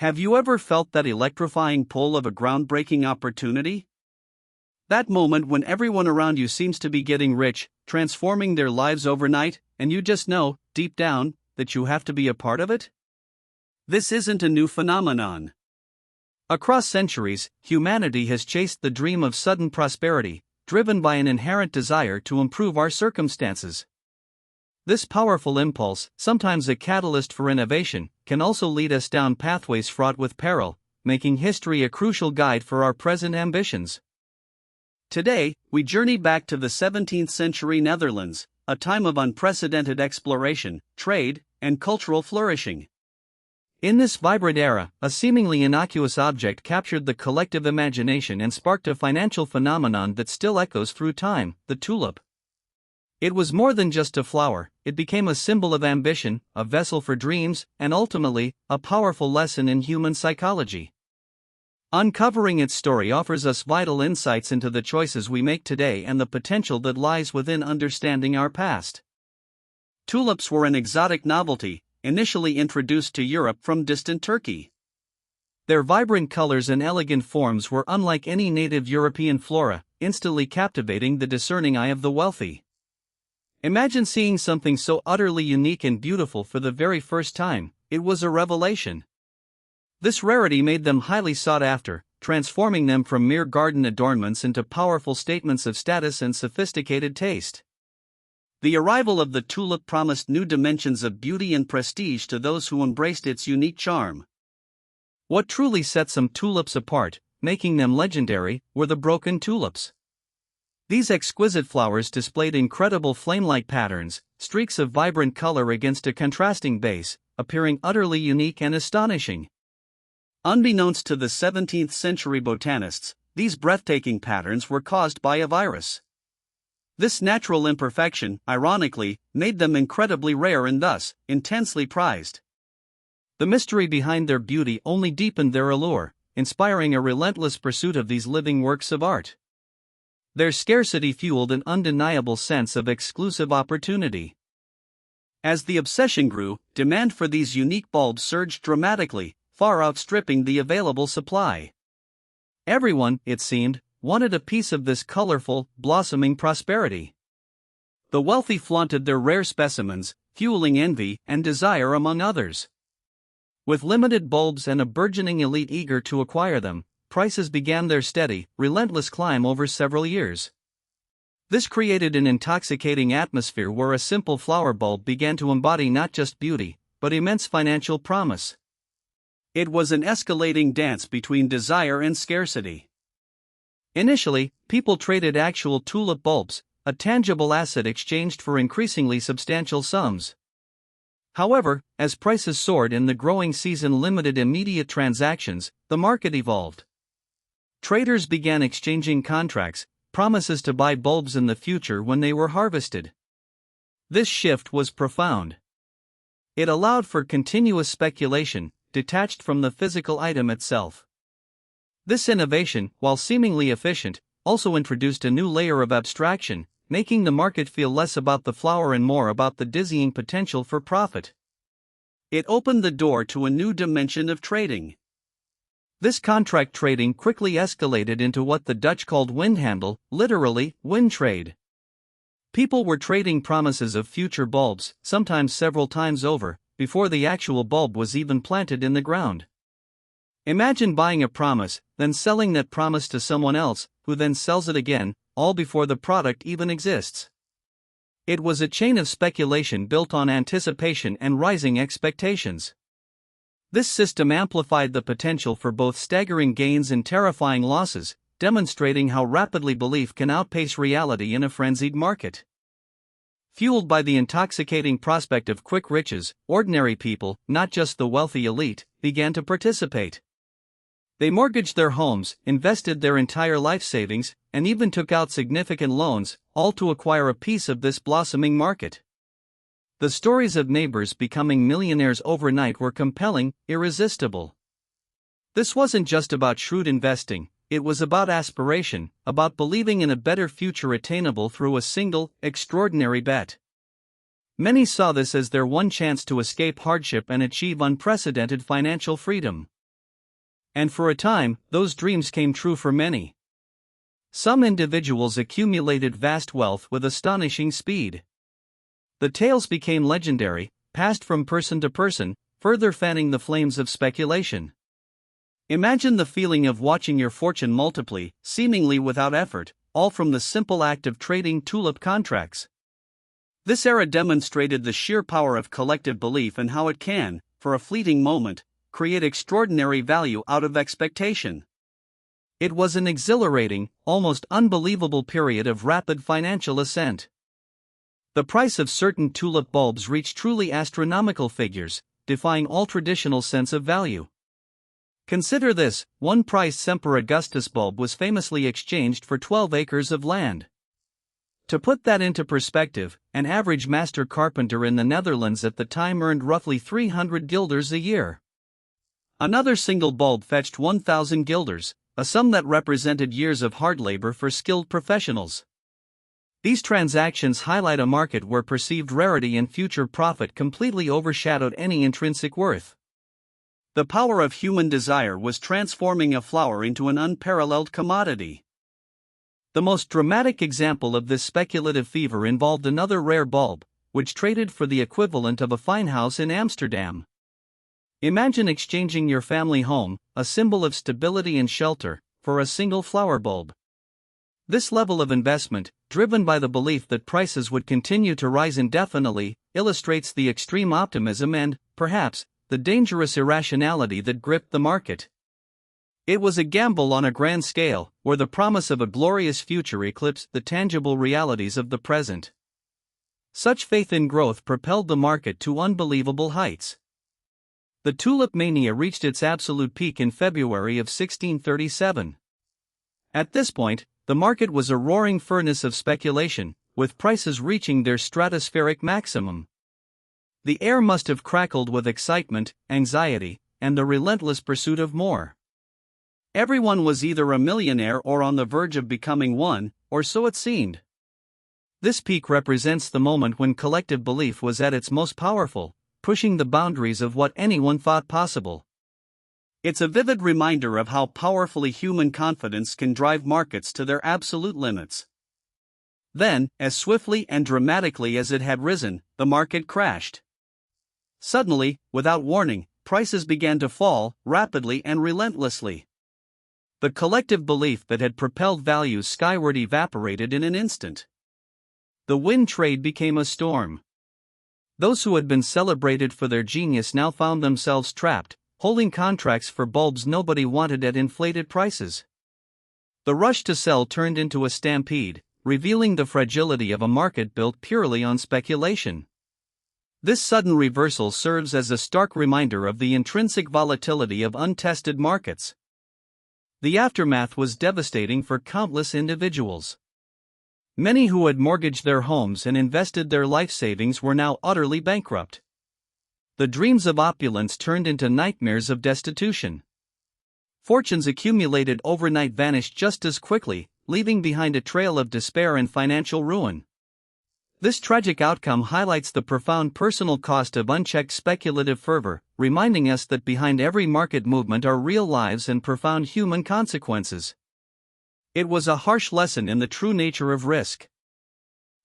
Have you ever felt that electrifying pull of a groundbreaking opportunity? That moment when everyone around you seems to be getting rich, transforming their lives overnight, and you just know, deep down, that you have to be a part of it? This isn't a new phenomenon. Across centuries, humanity has chased the dream of sudden prosperity, driven by an inherent desire to improve our circumstances. This powerful impulse, sometimes a catalyst for innovation, can also lead us down pathways fraught with peril, making history a crucial guide for our present ambitions. Today, we journey back to the 17th century Netherlands, a time of unprecedented exploration, trade, and cultural flourishing. In this vibrant era, a seemingly innocuous object captured the collective imagination and sparked a financial phenomenon that still echoes through time: the tulip. It was more than just a flower, it became a symbol of ambition, a vessel for dreams, and ultimately, a powerful lesson in human psychology. Uncovering its story offers us vital insights into the choices we make today and the potential that lies within understanding our past. Tulips were an exotic novelty, initially introduced to Europe from distant Turkey. Their vibrant colors and elegant forms were unlike any native European flora, instantly captivating the discerning eye of the wealthy. Imagine seeing something so utterly unique and beautiful for the very first time. It was a revelation. This rarity made them highly sought after, transforming them from mere garden adornments into powerful statements of status and sophisticated taste. The arrival of the tulip promised new dimensions of beauty and prestige to those who embraced its unique charm. What truly set some tulips apart, making them legendary, were the broken tulips. These exquisite flowers displayed incredible flame-like patterns, streaks of vibrant color against a contrasting base, appearing utterly unique and astonishing. Unbeknownst to the 17th century botanists, these breathtaking patterns were caused by a virus. This natural imperfection, ironically, made them incredibly rare and thus, intensely prized. The mystery behind their beauty only deepened their allure, inspiring a relentless pursuit of these living works of art. Their scarcity fueled an undeniable sense of exclusive opportunity. As the obsession grew, demand for these unique bulbs surged dramatically, far outstripping the available supply. Everyone, it seemed, wanted a piece of this colorful, blossoming prosperity. The wealthy flaunted their rare specimens, fueling envy and desire among others. With limited bulbs and a burgeoning elite eager to acquire them, prices began their steady, relentless climb over several years. This created an intoxicating atmosphere where a simple flower bulb began to embody not just beauty, but immense financial promise. It was an escalating dance between desire and scarcity. Initially, people traded actual tulip bulbs, a tangible asset exchanged for increasingly substantial sums. However, as prices soared and the growing season limited immediate transactions, the market evolved. Traders began exchanging contracts, promises to buy bulbs in the future when they were harvested. This shift was profound. It allowed for continuous speculation, detached from the physical item itself. This innovation, while seemingly efficient, also introduced a new layer of abstraction, making the market feel less about the flower and more about the dizzying potential for profit. It opened the door to a new dimension of trading. This contract trading quickly escalated into what the Dutch called windhandel, literally, wind trade. People were trading promises of future bulbs, sometimes several times over, before the actual bulb was even planted in the ground. Imagine buying a promise, then selling that promise to someone else, who then sells it again, all before the product even exists. It was a chain of speculation built on anticipation and rising expectations. This system amplified the potential for both staggering gains and terrifying losses, demonstrating how rapidly belief can outpace reality in a frenzied market. Fueled by the intoxicating prospect of quick riches, ordinary people, not just the wealthy elite, began to participate. They mortgaged their homes, invested their entire life savings, and even took out significant loans, all to acquire a piece of this blossoming market. The stories of neighbors becoming millionaires overnight were compelling, irresistible. This wasn't just about shrewd investing, it was about aspiration, about believing in a better future attainable through a single, extraordinary bet. Many saw this as their one chance to escape hardship and achieve unprecedented financial freedom. And for a time, those dreams came true for many. Some individuals accumulated vast wealth with astonishing speed. The tales became legendary, passed from person to person, further fanning the flames of speculation. Imagine the feeling of watching your fortune multiply, seemingly without effort, all from the simple act of trading tulip contracts. This era demonstrated the sheer power of collective belief and how it can, for a fleeting moment, create extraordinary value out of expectation. It was an exhilarating, almost unbelievable period of rapid financial ascent. The price of certain tulip bulbs reached truly astronomical figures, defying all traditional sense of value. Consider this: one prized Semper Augustus bulb was famously exchanged for 12 acres of land. To put that into perspective, an average master carpenter in the Netherlands at the time earned roughly 300 guilders a year. Another single bulb fetched 1,000 guilders, a sum that represented years of hard labor for skilled professionals. These transactions highlight a market where perceived rarity and future profit completely overshadowed any intrinsic worth. The power of human desire was transforming a flower into an unparalleled commodity. The most dramatic example of this speculative fever involved another rare bulb, which traded for the equivalent of a fine house in Amsterdam. Imagine exchanging your family home, a symbol of stability and shelter, for a single flower bulb. This level of investment, driven by the belief that prices would continue to rise indefinitely, illustrates the extreme optimism and, perhaps, the dangerous irrationality that gripped the market. It was a gamble on a grand scale, where the promise of a glorious future eclipsed the tangible realities of the present. Such faith in growth propelled the market to unbelievable heights. The Tulip Mania reached its absolute peak in February of 1637. At this point, the market was a roaring furnace of speculation, with prices reaching their stratospheric maximum. The air must have crackled with excitement, anxiety, and the relentless pursuit of more. Everyone was either a millionaire or on the verge of becoming one, or so it seemed. This peak represents the moment when collective belief was at its most powerful, pushing the boundaries of what anyone thought possible. It's a vivid reminder of how powerfully human confidence can drive markets to their absolute limits. Then, as swiftly and dramatically as it had risen, the market crashed. Suddenly, without warning, prices began to fall, rapidly and relentlessly. The collective belief that had propelled values skyward evaporated in an instant. The wind trade became a storm. Those who had been celebrated for their genius now found themselves trapped, holding contracts for bulbs nobody wanted at inflated prices. The rush to sell turned into a stampede, revealing the fragility of a market built purely on speculation. This sudden reversal serves as a stark reminder of the intrinsic volatility of untested markets. The aftermath was devastating for countless individuals. Many who had mortgaged their homes and invested their life savings were now utterly bankrupt. The dreams of opulence turned into nightmares of destitution. Fortunes accumulated overnight vanished just as quickly, leaving behind a trail of despair and financial ruin. This tragic outcome highlights the profound personal cost of unchecked speculative fervor, reminding us that behind every market movement are real lives and profound human consequences. It was a harsh lesson in the true nature of risk.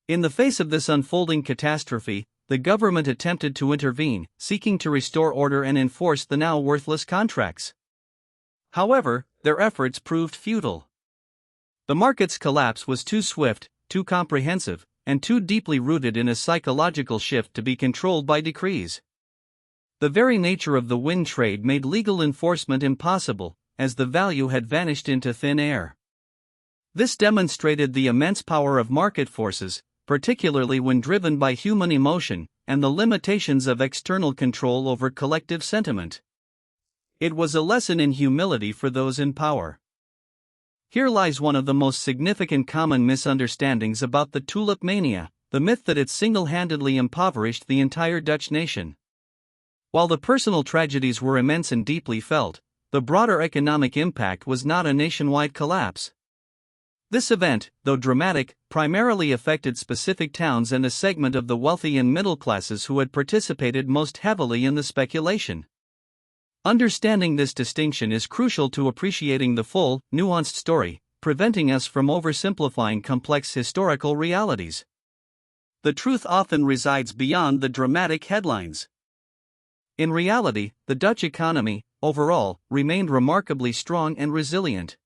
In the face of this unfolding catastrophe, the government attempted to intervene, seeking to restore order and enforce the now worthless contracts. However, their efforts proved futile. The market's collapse was too swift, too comprehensive, and too deeply rooted in a psychological shift to be controlled by decrees. The very nature of the wind trade made legal enforcement impossible, as the value had vanished into thin air. This demonstrated the immense power of market forces, particularly when driven by human emotion, and the limitations of external control over collective sentiment. It was a lesson in humility for those in power. Here lies one of the most significant common misunderstandings about the Tulip Mania, the myth that it single-handedly impoverished the entire Dutch nation. While the personal tragedies were immense and deeply felt, the broader economic impact was not a nationwide collapse. This event, though dramatic, primarily affected specific towns and a segment of the wealthy and middle classes who had participated most heavily in the speculation. Understanding this distinction is crucial to appreciating the full, nuanced story, preventing us from oversimplifying complex historical realities. The truth often resides beyond the dramatic headlines. In reality, the Dutch economy, overall, remained remarkably strong and resilient.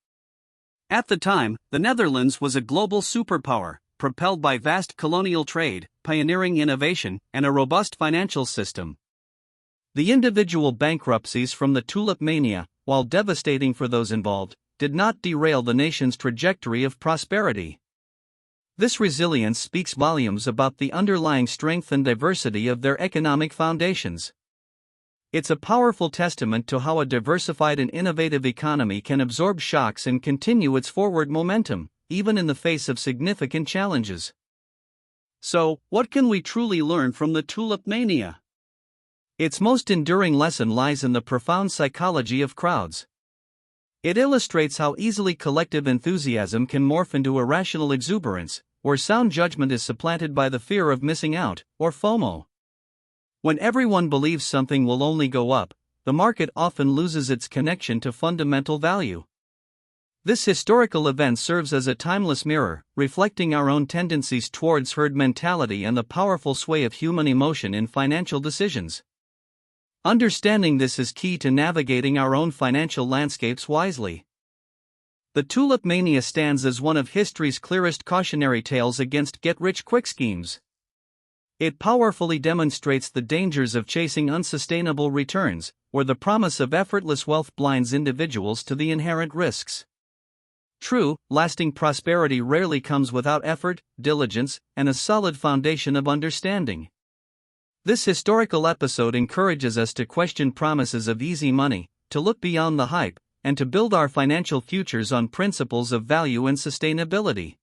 At the time, the Netherlands was a global superpower, propelled by vast colonial trade, pioneering innovation, and a robust financial system. The individual bankruptcies from the Tulip Mania, while devastating for those involved, did not derail the nation's trajectory of prosperity. This resilience speaks volumes about the underlying strength and diversity of their economic foundations. It's a powerful testament to how a diversified and innovative economy can absorb shocks and continue its forward momentum, even in the face of significant challenges. So, what can we truly learn from the Tulip Mania? Its most enduring lesson lies in the profound psychology of crowds. It illustrates how easily collective enthusiasm can morph into irrational exuberance, where sound judgment is supplanted by the fear of missing out, or FOMO. When everyone believes something will only go up, the market often loses its connection to fundamental value. This historical event serves as a timeless mirror, reflecting our own tendencies towards herd mentality and the powerful sway of human emotion in financial decisions. Understanding this is key to navigating our own financial landscapes wisely. The Tulip Mania stands as one of history's clearest cautionary tales against get-rich-quick schemes. It powerfully demonstrates the dangers of chasing unsustainable returns, where the promise of effortless wealth blinds individuals to the inherent risks. True, lasting prosperity rarely comes without effort, diligence, and a solid foundation of understanding. This historical episode encourages us to question promises of easy money, to look beyond the hype, and to build our financial futures on principles of value and sustainability.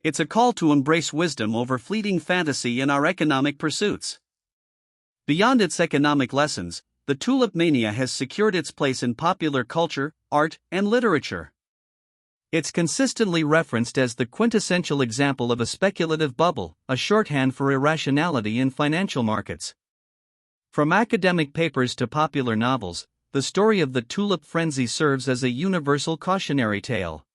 It's a call to embrace wisdom over fleeting fantasy in our economic pursuits. Beyond its economic lessons, the Tulip Mania has secured its place in popular culture, art, and literature. It's consistently referenced as the quintessential example of a speculative bubble, a shorthand for irrationality in financial markets. From academic papers to popular novels, the story of the tulip frenzy serves as a universal cautionary tale.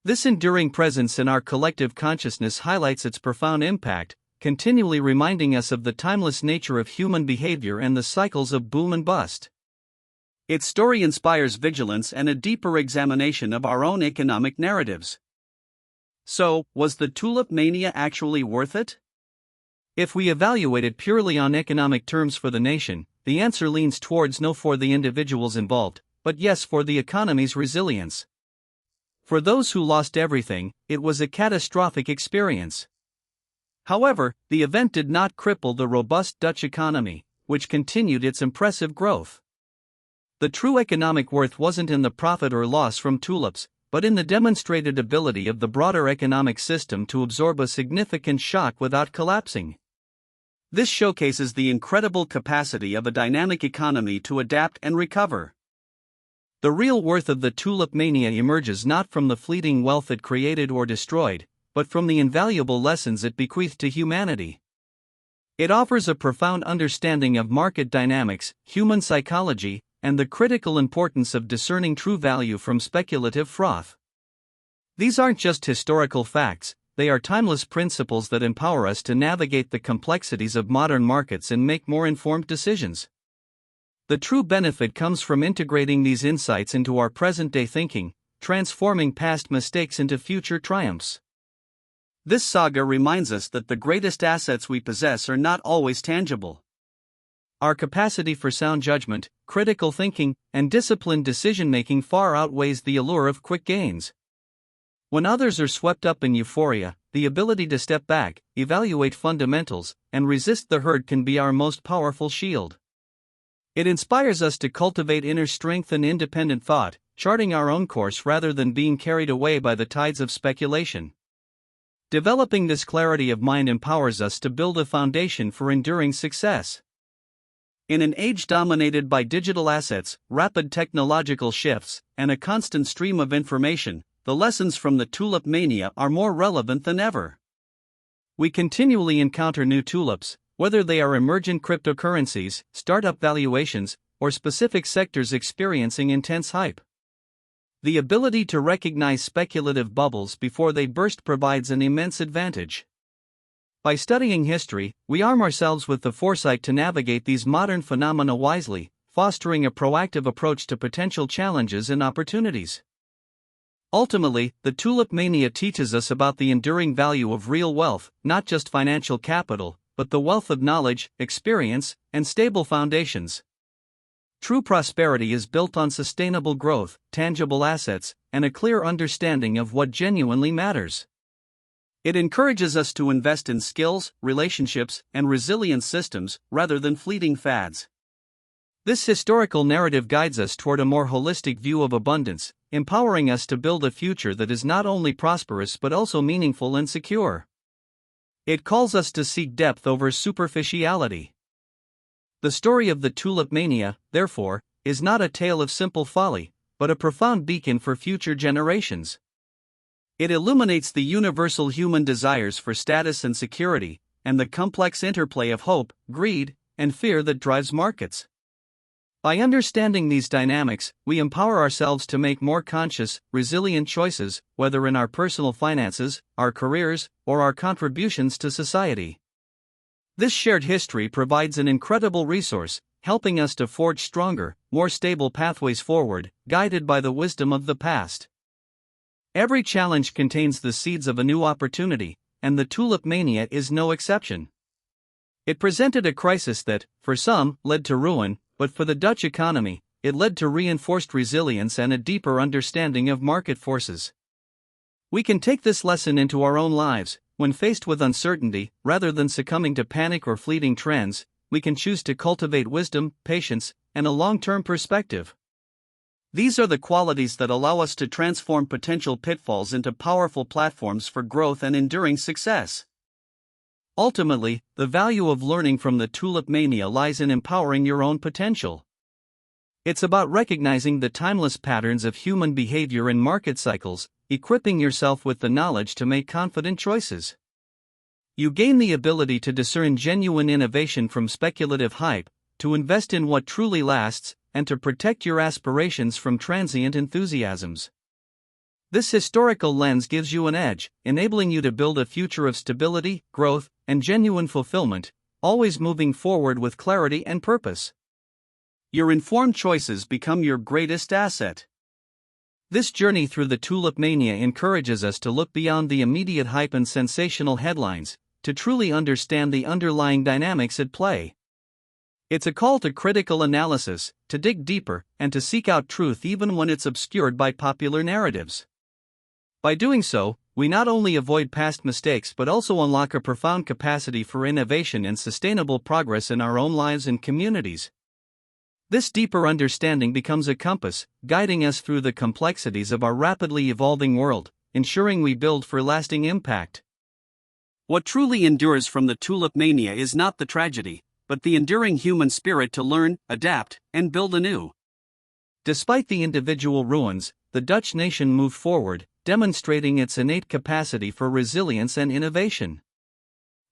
This enduring presence in our collective consciousness highlights its profound impact, continually reminding us of the timeless nature of human behavior and the cycles of boom and bust. Its story inspires vigilance and a deeper examination of our own economic narratives. So, was the Tulip Mania actually worth it? If we evaluate it purely on economic terms for the nation, the answer leans towards no for the individuals involved, but yes for the economy's resilience. For those who lost everything, it was a catastrophic experience. However, the event did not cripple the robust Dutch economy, which continued its impressive growth. The true economic worth wasn't in the profit or loss from tulips, but in the demonstrated ability of the broader economic system to absorb a significant shock without collapsing. This showcases the incredible capacity of a dynamic economy to adapt and recover. The real worth of the Tulip Mania emerges not from the fleeting wealth it created or destroyed, but from the invaluable lessons it bequeathed to humanity. It offers a profound understanding of market dynamics, human psychology, and the critical importance of discerning true value from speculative froth. These aren't just historical facts, they are timeless principles that empower us to navigate the complexities of modern markets and make more informed decisions. The true benefit comes from integrating these insights into our present-day thinking, transforming past mistakes into future triumphs. This saga reminds us that the greatest assets we possess are not always tangible. Our capacity for sound judgment, critical thinking, and disciplined decision-making far outweighs the allure of quick gains. When others are swept up in euphoria, the ability to step back, evaluate fundamentals, and resist the herd can be our most powerful shield. It inspires us to cultivate inner strength and independent thought, charting our own course rather than being carried away by the tides of speculation. Developing this clarity of mind empowers us to build a foundation for enduring success. In an age dominated by digital assets, rapid technological shifts, and a constant stream of information, the lessons from the Tulip Mania are more relevant than ever. We continually encounter new tulips, whether they are emergent cryptocurrencies, startup valuations, or specific sectors experiencing intense hype. The ability to recognize speculative bubbles before they burst provides an immense advantage. By studying history, we arm ourselves with the foresight to navigate these modern phenomena wisely, fostering a proactive approach to potential challenges and opportunities. Ultimately, the Tulip Mania teaches us about the enduring value of real wealth, not just financial capital, but the wealth of knowledge, experience, and stable foundations. True prosperity is built on sustainable growth, tangible assets, and a clear understanding of what genuinely matters. It encourages us to invest in skills, relationships, and resilient systems, rather than fleeting fads. This historical narrative guides us toward a more holistic view of abundance, empowering us to build a future that is not only prosperous but also meaningful and secure. It calls us to seek depth over superficiality. The story of the Tulip Mania, therefore, is not a tale of simple folly, but a profound beacon for future generations. It illuminates the universal human desires for status and security, and the complex interplay of hope, greed, and fear that drives markets. By understanding these dynamics, we empower ourselves to make more conscious, resilient choices, whether in our personal finances, our careers, or our contributions to society. This shared history provides an incredible resource, helping us to forge stronger, more stable pathways forward, guided by the wisdom of the past. Every challenge contains the seeds of a new opportunity, and the Tulip Mania is no exception. It presented a crisis that, for some, led to ruin, but for the Dutch economy, it led to reinforced resilience and a deeper understanding of market forces. We can take this lesson into our own lives. When faced with uncertainty, rather than succumbing to panic or fleeting trends, we can choose to cultivate wisdom, patience, and a long-term perspective. These are the qualities that allow us to transform potential pitfalls into powerful platforms for growth and enduring success. Ultimately, the value of learning from the Tulip Mania lies in empowering your own potential. It's about recognizing the timeless patterns of human behavior in market cycles, equipping yourself with the knowledge to make confident choices. You gain the ability to discern genuine innovation from speculative hype, to invest in what truly lasts, and to protect your aspirations from transient enthusiasms. This historical lens gives you an edge, enabling you to build a future of stability, growth, and genuine fulfillment, always moving forward with clarity and purpose. Your informed choices become your greatest asset. This journey through the Tulip Mania encourages us to look beyond the immediate hype and sensational headlines, to truly understand the underlying dynamics at play. It's a call to critical analysis, to dig deeper, and to seek out truth even when it's obscured by popular narratives. By doing so, we not only avoid past mistakes but also unlock a profound capacity for innovation and sustainable progress in our own lives and communities. This deeper understanding becomes a compass, guiding us through the complexities of our rapidly evolving world, ensuring we build for lasting impact. What truly endures from the Tulip Mania is not the tragedy, but the enduring human spirit to learn, adapt, and build anew. Despite the individual ruins, the Dutch nation moved forward, demonstrating its innate capacity for resilience and innovation.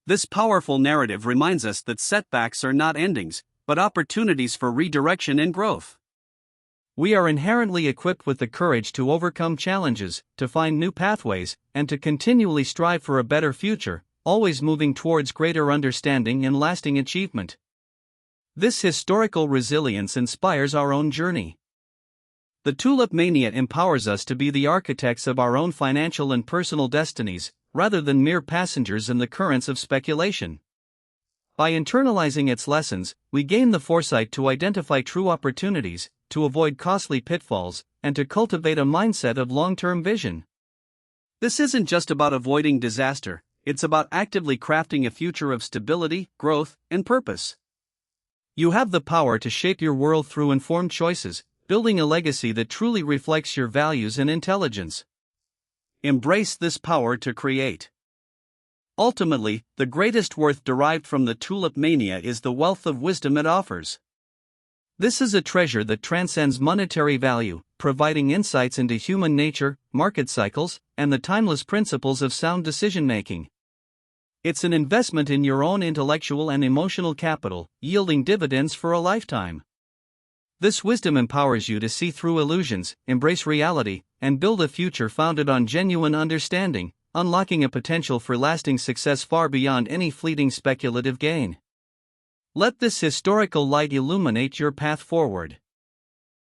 This powerful narrative reminds us that setbacks are not endings, but opportunities for redirection and growth. We are inherently equipped with the courage to overcome challenges, to find new pathways, and to continually strive for a better future, always moving towards greater understanding and lasting achievement. This historical resilience inspires our own journey. The Tulip Mania empowers us to be the architects of our own financial and personal destinies, rather than mere passengers in the currents of speculation. By internalizing its lessons, we gain the foresight to identify true opportunities, to avoid costly pitfalls, and to cultivate a mindset of long-term vision. This isn't just about avoiding disaster, it's about actively crafting a future of stability, growth, and purpose. You have the power to shape your world through informed choices, building a legacy that truly reflects your values and intelligence. Embrace this power to create. Ultimately, the greatest worth derived from the Tulip Mania is the wealth of wisdom it offers. This is a treasure that transcends monetary value, providing insights into human nature, market cycles, and the timeless principles of sound decision-making. It's an investment in your own intellectual and emotional capital, yielding dividends for a lifetime. This wisdom empowers you to see through illusions, embrace reality, and build a future founded on genuine understanding, unlocking a potential for lasting success far beyond any fleeting speculative gain. Let this historical light illuminate your path forward.